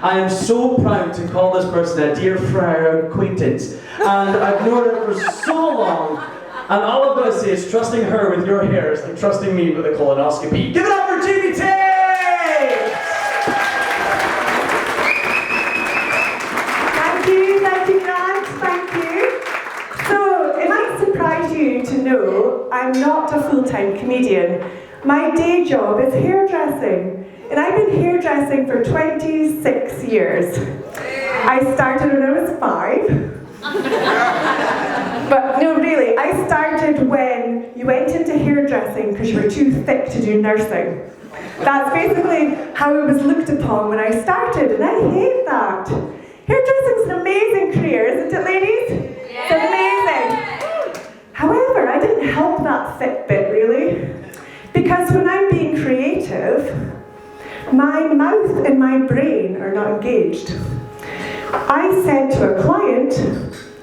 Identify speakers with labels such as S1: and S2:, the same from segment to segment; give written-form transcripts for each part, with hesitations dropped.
S1: I am so proud to call this person a dear friend acquaintance. And I've known her for so long. And all I've got to say is trusting her with your hairs and trusting me with a colonoscopy. Give it up for Jamie Tait!
S2: Thank you, Grant, thank you. So, it might surprise you to know I'm not a full-time comedian. My day job is hairdressing, and I've been hairdressing for 26 years. I started when I was 5. But no, really, I started when you went into hairdressing because you were too thick to do nursing. That's basically how it was looked upon when I started, and I hate that. Hairdressing's an amazing career, isn't it, ladies? Yeah. It's amazing. However, I didn't help that thick bit, really. Because when I'm being creative, my mouth and my brain are not engaged. I said to a client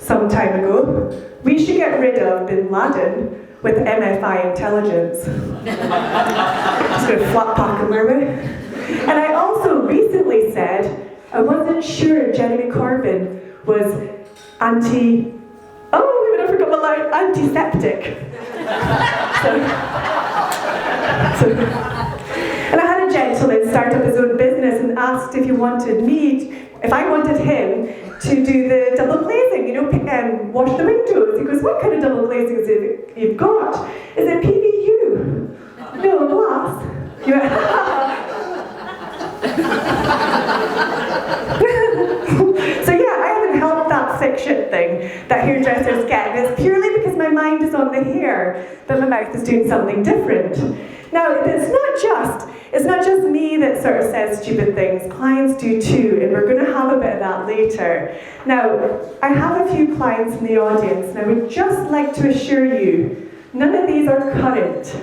S2: some time ago, we should get rid of Bin Laden with MFI intelligence. Just going to flat pack him, were we? And I also recently said I wasn't sure Jeremy Corbyn was antiseptic. And I had a gentleman start up his own business and asked if I wanted him to do the double glazing, wash the windows. He goes, what kind of double glazing is it you've got? Is it PVU? No, glass. So yeah, I haven't helped that thick shit thing that hairdressers get. And it's purely because my mind is on the hair, but my mouth is doing something different. Now, it's not just me that sort of says stupid things. Clients do too, and we're going to have a bit of that later. Now, I have a few clients in the audience, and I would just like to assure you, none of these are current.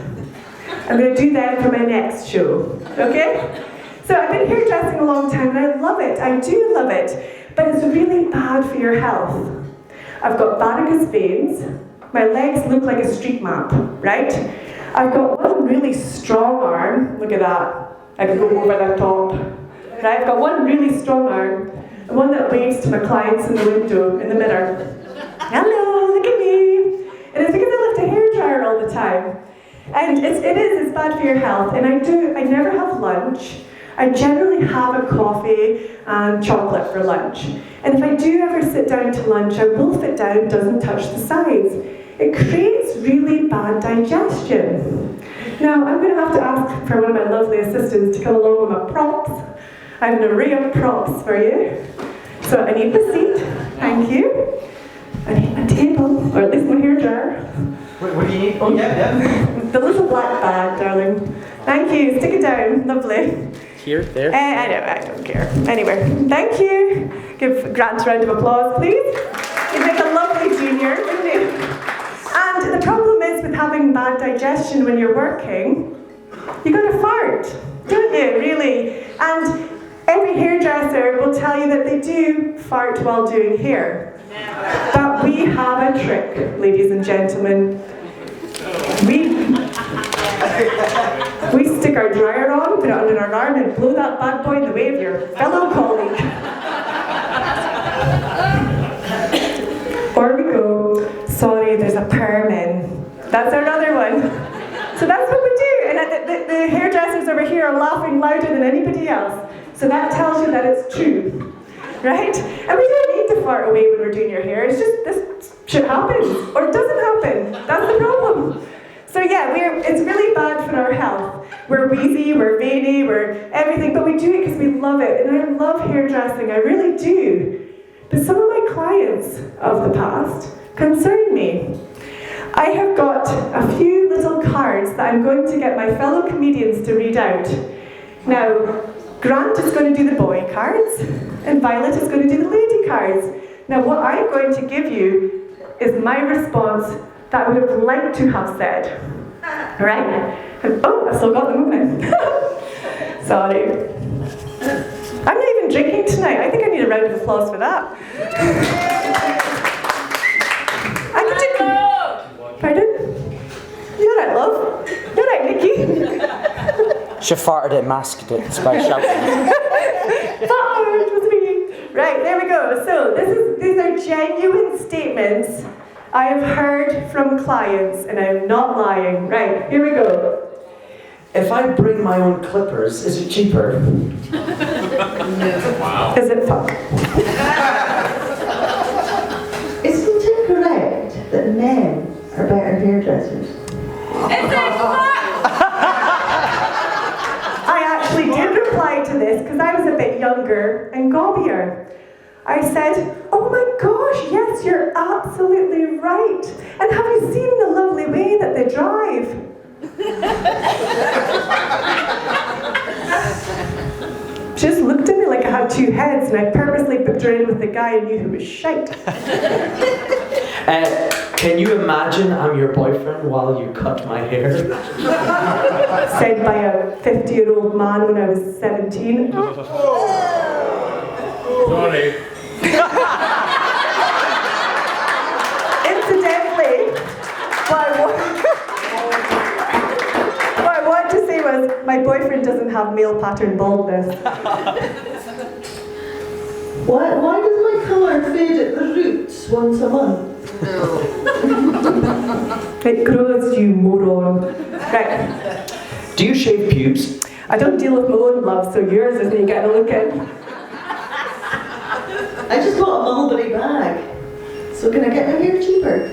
S2: I'm going to do them for my next show, okay? So I've been hairdressing a long time, and I love it. I do love it, but it's really bad for your health. I've got varicose veins. My legs look like a street map, right? I've got one really strong arm. Look at that. I can go over the top. Right? I've got one really strong arm, and one that waves to my clients in the window, in the mirror. Hello, look at me. And it's because I lift a hairdryer all the time. And it's bad for your health. And I never have lunch. I generally have a coffee and chocolate for lunch. And if I do ever sit down to lunch, I will sit down, doesn't touch the sides. It creates really bad digestion. Now, I'm going to have to ask for one of my lovely assistants to come along with my props. I have an array of props for you. So I need the seat, thank you. I need my table, or at least my hairdryer.
S1: What do you need? Oh, yeah.
S2: The little black bag, darling. Thank you, stick it down, lovely.
S1: Here, there?
S2: I don't care. Anyway, thank you. Give Grant a round of applause, please. He's like a lovely junior, isn't he? And the problem is with having bad digestion when you're working, you gotta fart, don't you, really? And every hairdresser will tell you that they do fart while doing hair. But we have a trick, ladies and gentlemen. We stick our dryer on, put it under our arm, and blow that bad boy in the way of your fellow colleague. Or we go, sorry, there's a perm in. That's our other one. So that's what we do. And the hairdressers over here are laughing louder than anybody else. So that tells you that it's true. Right? And we don't need to fart away when we're doing your hair. It's just, this shit happens. Or it doesn't happen. That's the problem. So yeah, it's really bad for our health. We're wheezy, we're veiny, we're everything, but we do it because we love it. And I love hairdressing, I really do. But some of my clients of the past concern me. I have got a few little cards that I'm going to get my fellow comedians to read out. Now, Grant is going to do the boy cards, and Violet is going to do the lady cards. Now, what I'm going to give you is my response that I would have liked to have said. Right? And, oh, I still got them, haven't I? Sorry. I'm not even drinking tonight. I think I need a round of applause for that. I could do... Pardon? You alright, love? You alright, Nikki?
S3: She farted it, masked it by shouting.
S2: Fart! So these are genuine statements I have heard from clients, and I'm not lying. Right, here we go.
S1: If I bring my own clippers, is it cheaper?
S3: Wow.
S2: Is it fuck?
S4: Isn't it correct that men are better hairdressers?
S2: I actually did reply to this because I was a bit younger and gobbier. I said, oh my gosh, yes, you're absolutely right. And have you seen the lovely way that they drive? Just looked at me like I had two heads, and I purposely booked her in with the guy I knew who was shite.
S1: Can you imagine I'm your boyfriend while you cut my hair?
S2: Said by a 50-year-old man when I was 17.
S3: Funny.
S2: Incidentally, what I wanted to say was, my boyfriend doesn't have male pattern baldness.
S4: Why does my colour fade at the roots once a month?
S2: It grows, you moron. Right.
S1: Do you shave pubes?
S2: I don't deal with my own love, so yours isn't getting a look in.
S4: I just got a mulberry bag. So can I get my hair cheaper?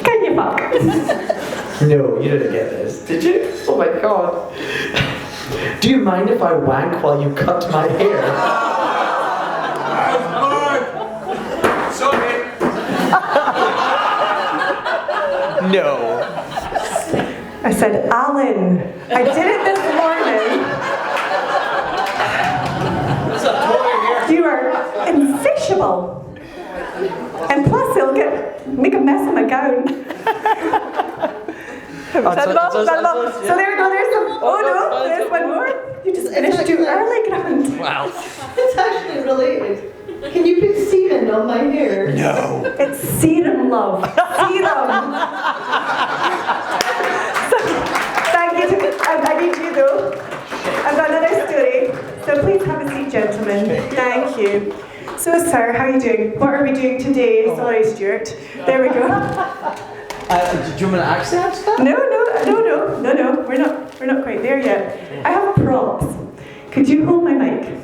S2: Can you fuck?
S1: No, you didn't get this. Did you? Oh my god. Do you mind if I wank while you cut my hair?
S3: Sorry.
S1: No.
S2: I said, Alan, I did it this morning.
S3: There's a toy here.
S2: You are insatiable. And plus, it'll make a mess of my gown. So there we go, there's some. Oh no, there's one more. You just finished too early, Grant.
S1: Wow.
S4: It's actually related. Can you put semen on my hair?
S1: No.
S2: It's serum, love. Serum. So, thank you. I need you though. I've got another story. So please have a seat, gentlemen. Thank you. So, sir, how are you doing? What are we doing today? Sorry, Stuart. There we go.
S1: Do you want me to accent that?
S2: No. We're not quite there yet. I have props. Could you hold my mic?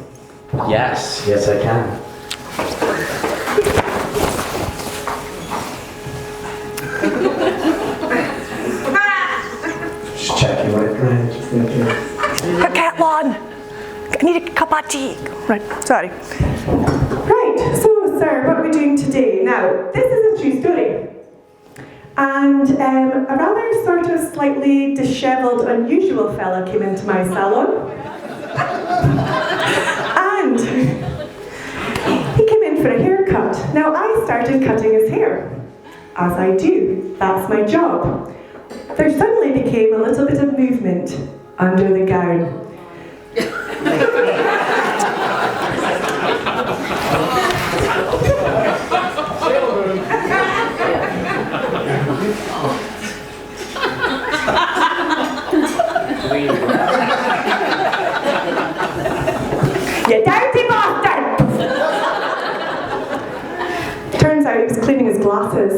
S1: Yes, I can. Just checking what it meant.
S2: A cat lawn. I need a cup of tea. Right, sorry. Right, so sir, what are we doing today? Now, this is a true story. And a rather sort of slightly dishevelled, unusual fella came into my salon. And he came in for a haircut. Now, I started cutting his hair. As I do. That's my job. There suddenly became a little bit of movement under the gown. You dirty bastard! Turns out he was cleaning his glasses.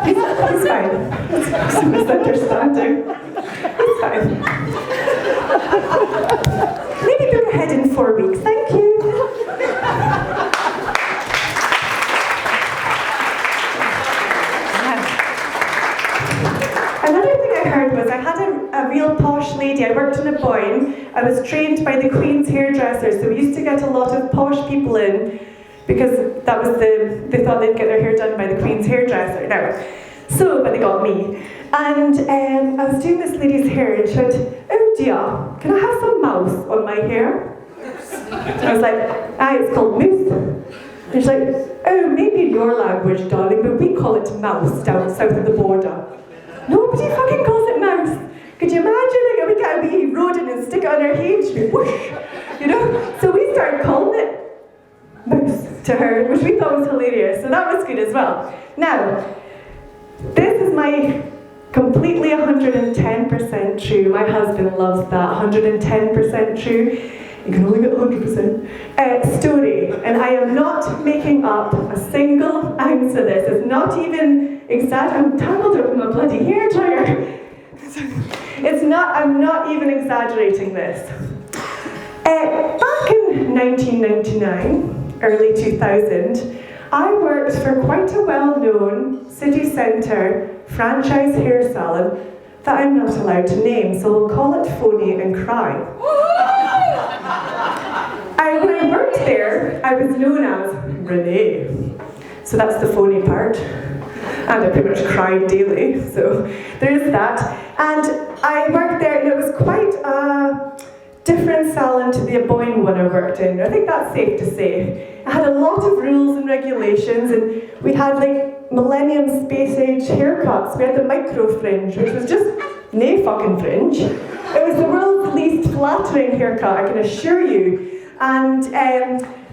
S2: He's fine. It's a misunderstanding. He's fine. Maybe go ahead in 4 weeks. Thank you. Another thing I heard was I had a real posh lady. I worked in a Boyne. I was trained by the Queen's hairdressers, so we used to get a lot of posh people in because that was they thought they'd get their hair done by the Queen's hairdresser. But they got me. And I was doing this lady's hair and she went, oh dear, can I have some mouse on my hair? I was like, it's called mousse. And she's like, oh, maybe in your language, darling, but we call it mouse down south of the border. Nobody fucking calls it mouse. Could you imagine? Like, we get a wee rodent and stick it on her head, she'd be whoosh, you know? So we started calling it mouse to her, which we thought was hilarious. So that was good as well. Now, this is my Completely 110% true. My husband loves that. 110% true. You can only get 100%. Story. And I am not making up a single ounce of this. It's not even I'm tangled up in my bloody hair dryer. I'm not even exaggerating this. Back in 1999, early 2000, I worked for quite a well-known city centre franchise hair salon that I'm not allowed to name, so we'll call it Phony and Cry. When I worked there, I was known as Renee. So that's the phony part. And I pretty much cried daily, so there's that. And I worked there, and it was quite a different salon to the Boyne one I worked in. I think that's safe to say. It had a lot of rules and regulations, and we had like Millennium Space Age haircuts. We had the micro fringe, which was just no fucking fringe. It was the world's least flattering haircut, I can assure you. And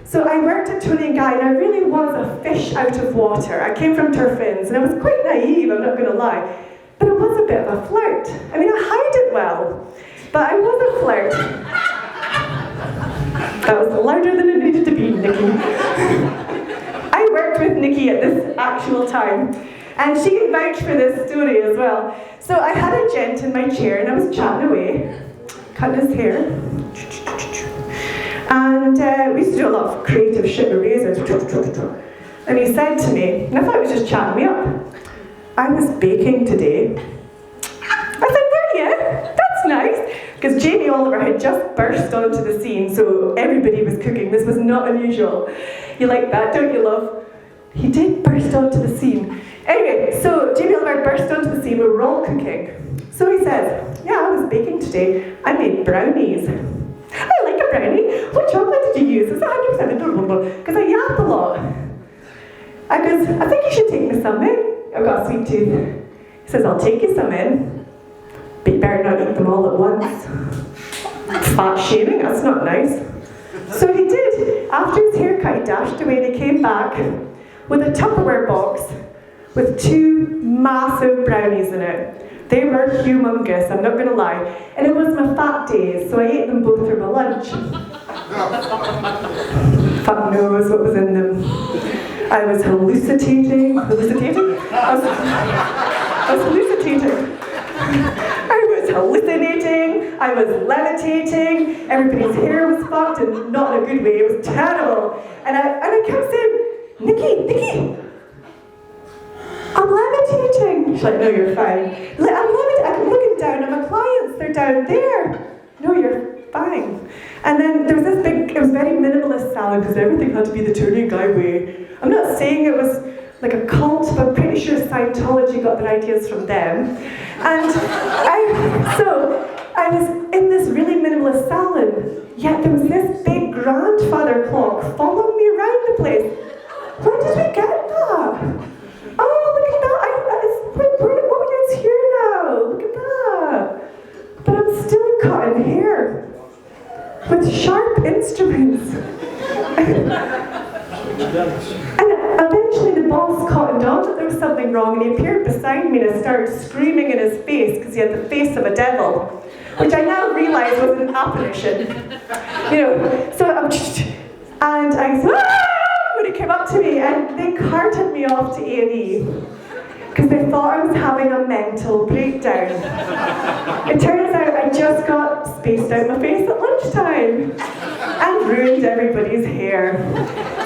S2: so I worked at Tony & Guy, and I really was a fish out of water. I came from Turfins, and I was quite naive, I'm not going to lie. But I was a bit of a flirt. I mean, I hide it well, but I was a flirt. That was louder than it needed to be, Nikki. I worked with Nikki at this actual time, and she can vouch for this story as well. So I had a gent in my chair, and I was chatting away, cutting his hair. And we used to do a lot of creative shit with razors. And he said to me, and I thought he was just chatting me up, I was baking today. I said, were you? That's nice. Because Jamie Oliver had just burst onto the scene, so everybody was cooking. This was not unusual. You like that, don't you, love? He did burst onto the scene. Anyway, so Jamie Oliver burst onto the scene, we were all cooking. So he says, yeah, I was baking today. I made brownies. I like a brownie. What chocolate did you use? It's 100% adorable, because I yap a lot. I goes, I think you should take me some in. I've got a sweet tooth. He says, I'll take you some in, but you better not eat them all at once. Fat shaming, that's not nice. So he did. After his haircut, he dashed away and he came back with a Tupperware box with 2 massive brownies in it. They were humongous, I'm not going to lie. And it was my fat days, so I ate them both for my lunch. Fuck knows what was in them. I was hallucinating. I was hallucinating. I was hallucinating. I was levitating. Everybody's hair was fucked, and not in a good way. It was terrible. And I kept saying, Nikki, I'm levitating. She's like, no, you're fine. I'm looking down at my clients. They're down there. No, you're fine. And then there was this it was very minimalist salon because everything had to be the Tony Guy way. I'm not saying it was like a cult, but I'm pretty sure Scientology got their ideas from them. And I was in this really minimalist salon, yet there was this big grandfather clock following me around the place. Where did we get that? Oh, look at that! It's here now. Look at that. But I'm still cutting hair with sharp instruments. And eventually the boss cottoned on that there was something wrong, and he appeared beside me, and I started screaming in his face because he had the face of a devil, which I now realise was an apparition. And I said, "Ah!" when he came up to me, and they carted me off to A&E because they thought I was having a mental breakdown. It turns out I just got spaced out my face at lunchtime and ruined everybody's hair.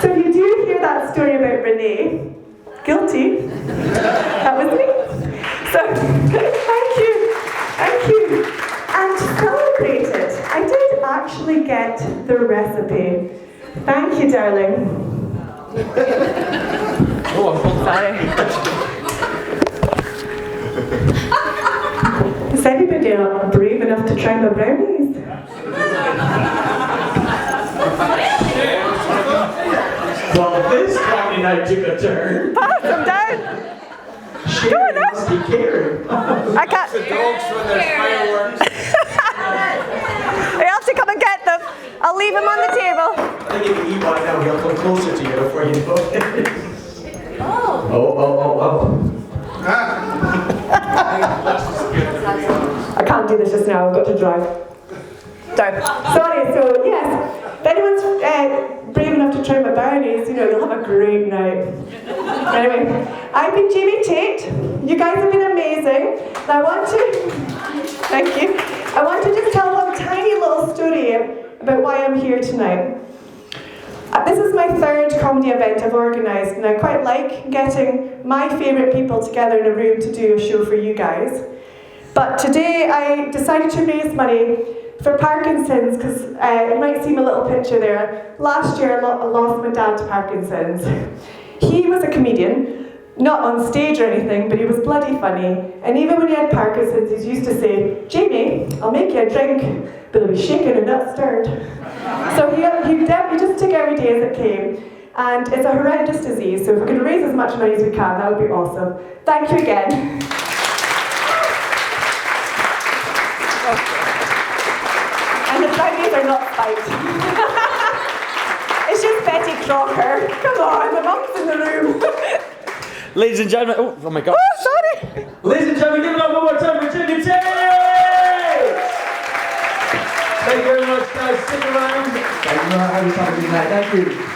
S2: So if you do hear that story about Renee, guilty. That was me. So thank you. And to celebrate it, I did actually get the recipe. Thank you, darling.
S3: Oh, I'm
S2: sorry. Is anybody brave enough to try my brownies?
S1: Well, this comedy night took a turn.
S2: Pass them down.
S1: Sherry must be caring.
S2: I can't.
S3: the dogs when there's fireworks.
S2: I have to come and get them. I'll leave them on the table.
S1: I think if you eat one now, he'll come closer to you before you know it. Oh.
S2: I can't do this just now, I've got to drive. Sorry, so yes, if anyone's brave enough to try my brownies, you'll have a great night. Anyway, I've been Jamie Tait. You guys have been amazing. And I want to, thank you. I want to just tell one tiny little story about why I'm here tonight. This is my third comedy event I've organised, and I quite like getting my favourite people together in a room to do a show for you guys. But today I decided to raise money for Parkinson's, because you might see my little picture there. Last year I lost my dad to Parkinson's. He was a comedian, not on stage or anything, but he was bloody funny. And even when he had Parkinson's, he used to say, "Jamie, I'll make you a drink, but it'll be shaken and not stirred." So he just took every day as it came. And it's a horrendous disease, so if we can raise as much money as we can, that would be awesome. Thank you again. And the brownies are not spiked. It's just Betty Crocker. Come on, the mum's in the room.
S1: Ladies and gentlemen, oh my God.
S2: Oh, sorry.
S1: Ladies and gentlemen, give it up one more time for Jamie Tait! Thank you very much, guys. Stick around.
S3: I don't know how to talk to you tonight. Thank you.